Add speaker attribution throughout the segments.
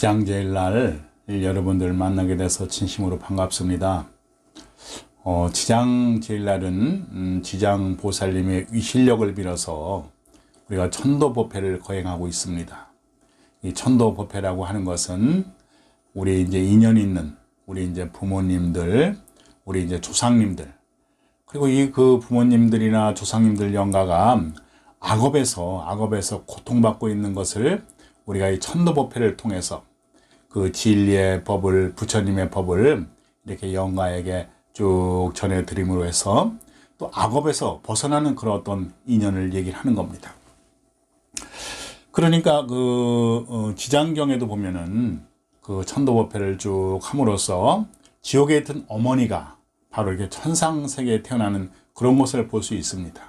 Speaker 1: 지장제일날 여러분들 만나게 돼서 진심으로 반갑습니다. 지장제일날은 지장보살님의 위실력을 빌어서 우리가 천도법회를 거행하고 있습니다. 이 천도법회라고 하는 것은 우리 이제 인연 있는 우리 이제 부모님들, 우리 이제 조상님들, 그리고 그 부모님들이나 조상님들 영가가 악업에서 고통받고 있는 것을 우리가 이 천도법회를 통해서 그 진리의 법을, 부처님의 법을 이렇게 영가에게 쭉 전해드림으로 해서 또 악업에서 벗어나는 그런 어떤 인연을 얘기를 하는 겁니다. 그러니까 지장경에도 보면은 그 천도법회를 쭉 함으로써 지옥에 있던 어머니가 바로 이렇게 천상세계에 태어나는 그런 모습을 볼 수 있습니다.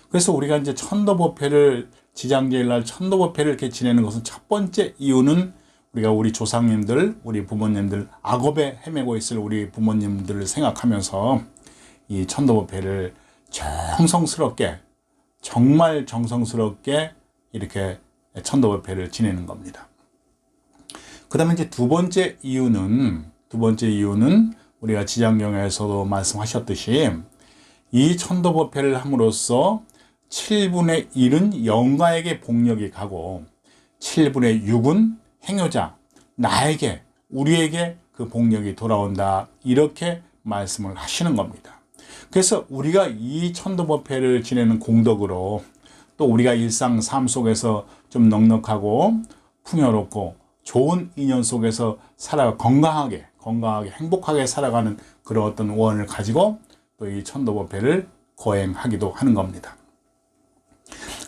Speaker 1: 그래서 우리가 이제 천도법회를 지장제일날 천도법회를 이렇게 지내는 것은 첫 번째 이유는 우리가 우리 조상님들, 우리 부모님들, 악업에 헤매고 있을 우리 부모님들을 생각하면서 이 천도법회를 정말 정성스럽게 이렇게 천도법회를 지내는 겁니다. 그 다음에 이제 두 번째 이유는 우리가 지장경에서도 말씀하셨듯이 이 천도법회를 함으로써 7분의 1은 영가에게 복력이 가고 7분의 6은 행여자, 나에게, 우리에게 그 복력이 돌아온다, 이렇게 말씀을 하시는 겁니다. 그래서 우리가 이 천도법회를 지내는 공덕으로 또 우리가 일상 삶 속에서 좀 넉넉하고 풍요롭고 좋은 인연 속에서 건강하게 행복하게 살아가는 그런 어떤 원을 가지고 또 이 천도법회를 거행하기도 하는 겁니다.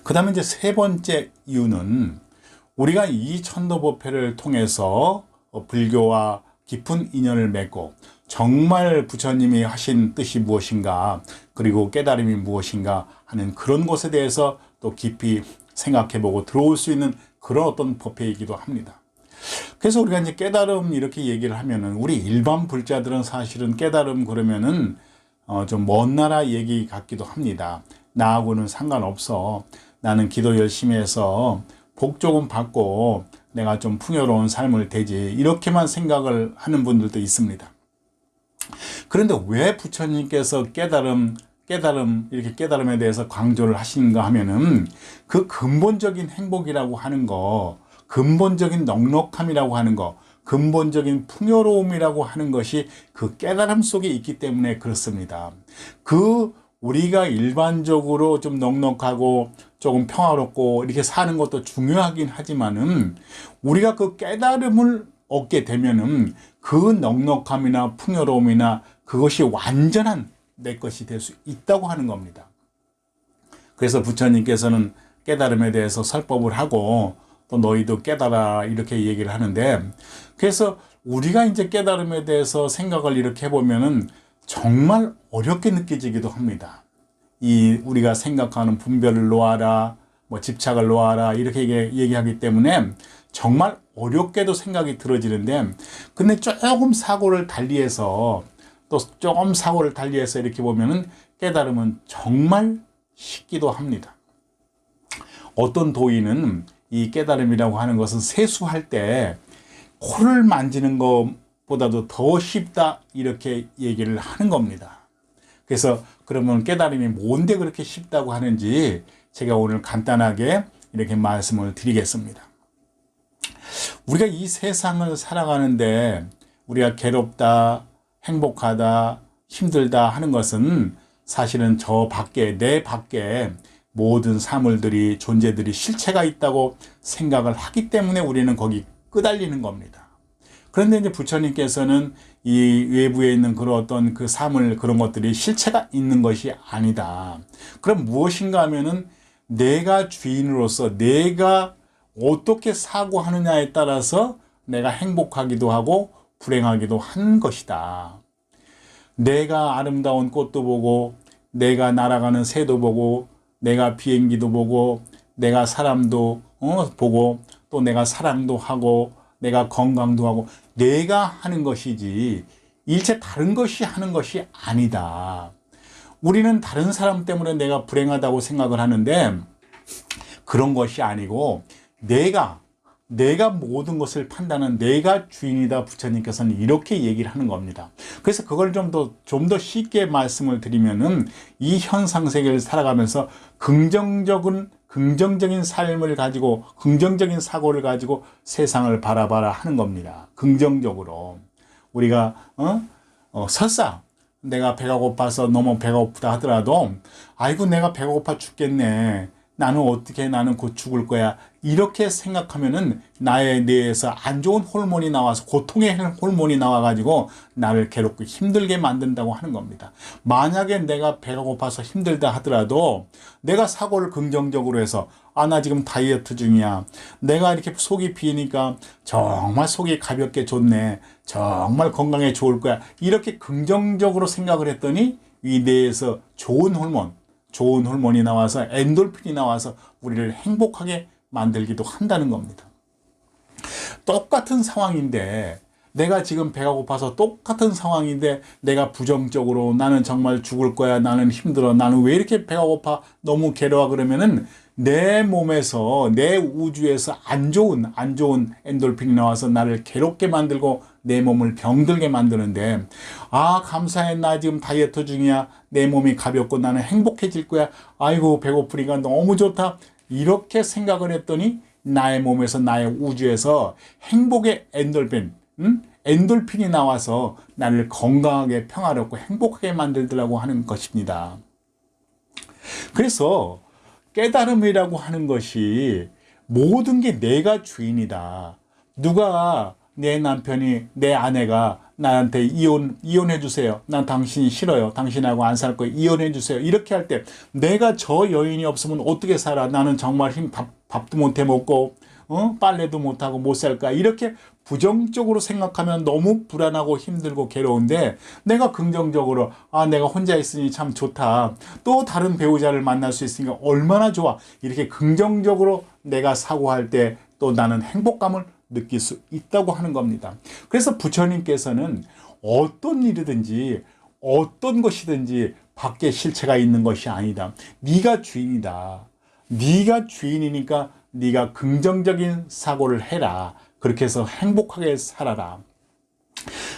Speaker 1: 그 다음에 이제 세 번째 이유는 우리가 이 천도법회를 통해서 불교와 깊은 인연을 맺고 정말 부처님이 하신 뜻이 무엇인가, 그리고 깨달음이 무엇인가 하는 그런 것에 대해서 또 깊이 생각해보고 들어올 수 있는 그런 어떤 법회이기도 합니다. 그래서 우리가 이제 깨달음 이렇게 얘기를 하면은 우리 일반 불자들은 사실은 깨달음 그러면은 좀 먼 나라 얘기 같기도 합니다. 나하고는 상관없어. 나는 기도 열심히 해서 복 조금 받고 내가 좀 풍요로운 삶을 되지, 이렇게만 생각을 하는 분들도 있습니다. 그런데 왜 부처님께서 이렇게 깨달음에 대해서 강조를 하시는가 하면은 그 근본적인 행복이라고 하는 거, 근본적인 넉넉함이라고 하는 거, 근본적인 풍요로움이라고 하는 것이 그 깨달음 속에 있기 때문에 그렇습니다. 우리가 일반적으로 좀 넉넉하고 조금 평화롭고 이렇게 사는 것도 중요하긴 하지만은 우리가 그 깨달음을 얻게 되면은 그 넉넉함이나 풍요로움이나 그것이 완전한 내 것이 될 수 있다고 하는 겁니다. 그래서 부처님께서는 깨달음에 대해서 설법을 하고 또 너희도 깨달아 이렇게 얘기를 하는데, 그래서 우리가 이제 깨달음에 대해서 생각을 이렇게 해보면은 정말 어렵게 느껴지기도 합니다. 우리가 생각하는 분별을 놓아라, 집착을 놓아라, 이렇게 얘기하기 때문에 정말 어렵게도 생각이 들어지는데, 근데 조금 사고를 달리해서 이렇게 보면은 깨달음은 정말 쉽기도 합니다. 어떤 도인은 이 깨달음이라고 하는 것은 세수할 때 코를 만지는 것보다도 더 쉽다, 이렇게 얘기를 하는 겁니다. 그래서 그러면 깨달음이 뭔데 그렇게 쉽다고 하는지 제가 오늘 간단하게 이렇게 말씀을 드리겠습니다. 우리가 이 세상을 살아가는데 우리가 괴롭다, 행복하다, 힘들다 하는 것은 사실은 내 밖에 모든 사물들이, 존재들이 실체가 있다고 생각을 하기 때문에 우리는 거기 끄달리는 겁니다. 그런데 이제 부처님께서는 이 외부에 있는 그런 어떤 그 사물, 그런 것들이 실체가 있는 것이 아니다. 그럼 무엇인가 하면은 내가 주인으로서 내가 어떻게 사고하느냐에 따라서 내가 행복하기도 하고 불행하기도 한 것이다. 내가 아름다운 꽃도 보고, 내가 날아가는 새도 보고, 내가 비행기도 보고, 내가 사람도 보고, 또 내가 사랑도 하고, 내가 건강도 하고, 내가 하는 것이지 일체 다른 것이 하는 것이 아니다. 우리는 다른 사람 때문에 내가 불행하다고 생각을 하는데 그런 것이 아니고 내가 내가 모든 것을 판단하는 내가 주인이다. 부처님께서는 이렇게 얘기를 하는 겁니다. 그래서 그걸 좀 더 쉽게 말씀을 드리면은 이 현상세계를 살아가면서 긍정적인 삶을 가지고 긍정적인 사고를 가지고 세상을 바라봐라 하는 겁니다. 긍정적으로. 우리가 설사 내가 배가 고파서 너무 배가 고프다 하더라도 아이고 내가 배가 고파 죽겠네. 나는 곧 죽을 거야. 이렇게 생각하면은 나의 뇌에서 안 좋은 호르몬이 나와서 고통의 호르몬이 나와가지고 나를 괴롭고 힘들게 만든다고 하는 겁니다. 만약에 내가 배가 고파서 힘들다 하더라도 내가 사고를 긍정적으로 해서 나 지금 다이어트 중이야. 내가 이렇게 속이 비니까 정말 속이 가볍게 좋네. 정말 건강에 좋을 거야. 이렇게 긍정적으로 생각을 했더니 이 뇌에서 좋은 호르몬이 나와서 엔돌핀이 나와서 우리를 행복하게 만들기도 한다는 겁니다. 똑같은 상황인데 내가 지금 배가 고파서 똑같은 상황인데 내가 부정적으로 나는 정말 죽을 거야. 나는 힘들어. 나는 왜 이렇게 배가 고파. 너무 괴로워. 그러면은 내 몸에서 내 우주에서 안 좋은 엔돌핀이 나와서 나를 괴롭게 만들고 내 몸을 병들게 만드는데 감사해. 나 지금 다이어트 중이야. 내 몸이 가볍고 나는 행복해질 거야. 아이고 배고프니까 너무 좋다. 이렇게 생각을 했더니 나의 몸에서 나의 우주에서 행복의 엔돌핀이 나와서 나를 건강하게 평화롭고 행복하게 만들더라고 하는 것입니다. 그래서 깨달음이라고 하는 것이 모든 게 내가 주인이다. 누가 내 남편이 내 아내가 나한테 이혼해 주세요. 난 당신이 싫어요. 당신하고 안 살 거예요. 이혼해 주세요. 이렇게 할 때 내가 저 여인이 없으면 어떻게 살아? 나는 정말 밥도 못 해 먹고 빨래도 못 하고 못 살 거야. 이렇게 부정적으로 생각하면 너무 불안하고 힘들고 괴로운데 내가 긍정적으로 내가 혼자 있으니 참 좋다. 또 다른 배우자를 만날 수 있으니까 얼마나 좋아. 이렇게 긍정적으로 내가 사고할 때 또 나는 행복감을 느낄 수 있다고 하는 겁니다. 그래서 부처님께서는 어떤 일이든지 어떤 것이든지 밖에 실체가 있는 것이 아니다. 네가 주인이다. 네가 주인이니까 네가 긍정적인 사고를 해라. 그렇게 해서 행복하게 살아라.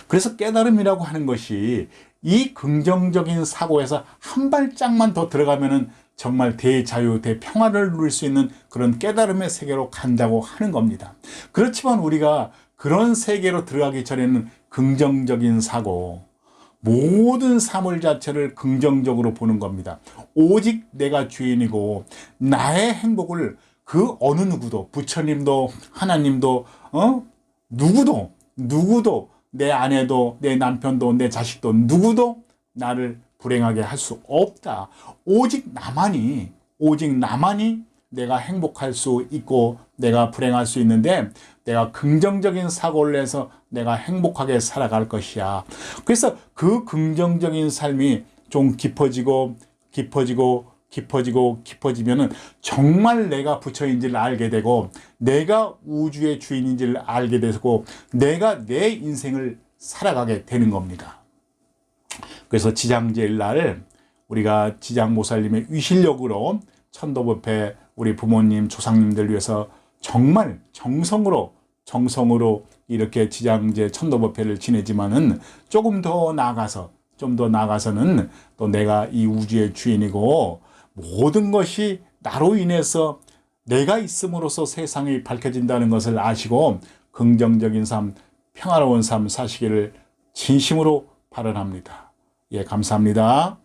Speaker 1: 그래서 깨달음이라고 하는 것이 이 긍정적인 사고에서 한 발짝만 더 들어가면은 정말 대자유, 대평화를 누릴 수 있는 그런 깨달음의 세계로 간다고 하는 겁니다. 그렇지만 우리가 그런 세계로 들어가기 전에는 긍정적인 사고, 모든 사물 자체를 긍정적으로 보는 겁니다. 오직 내가 주인이고 나의 행복을 그 어느 누구도, 부처님도 하나님도 누구도 내 아내도 내 남편도 내 자식도 누구도 나를 불행하게 할 수 없다. 오직 나만이 내가 행복할 수 있고 내가 불행할 수 있는데 내가 긍정적인 사고를 해서 내가 행복하게 살아갈 것이야. 그래서 그 긍정적인 삶이 좀 깊어지면은 정말 내가 부처인지를 알게 되고 내가 우주의 주인인지를 알게 되고 내가 내 인생을 살아가게 되는 겁니다. 그래서 지장제일날 우리가 지장모살님의 위실력으로 천도법회 우리 부모님 조상님들 위해서 정말 정성으로 이렇게 지장제 천도법회를 지내지만은 조금 더 나아가서는 또 내가 이 우주의 주인이고 모든 것이 나로 인해서 내가 있음으로써 세상이 밝혀진다는 것을 아시고 긍정적인 삶, 평화로운 삶 사시기를 진심으로 발언합니다. 예, 감사합니다.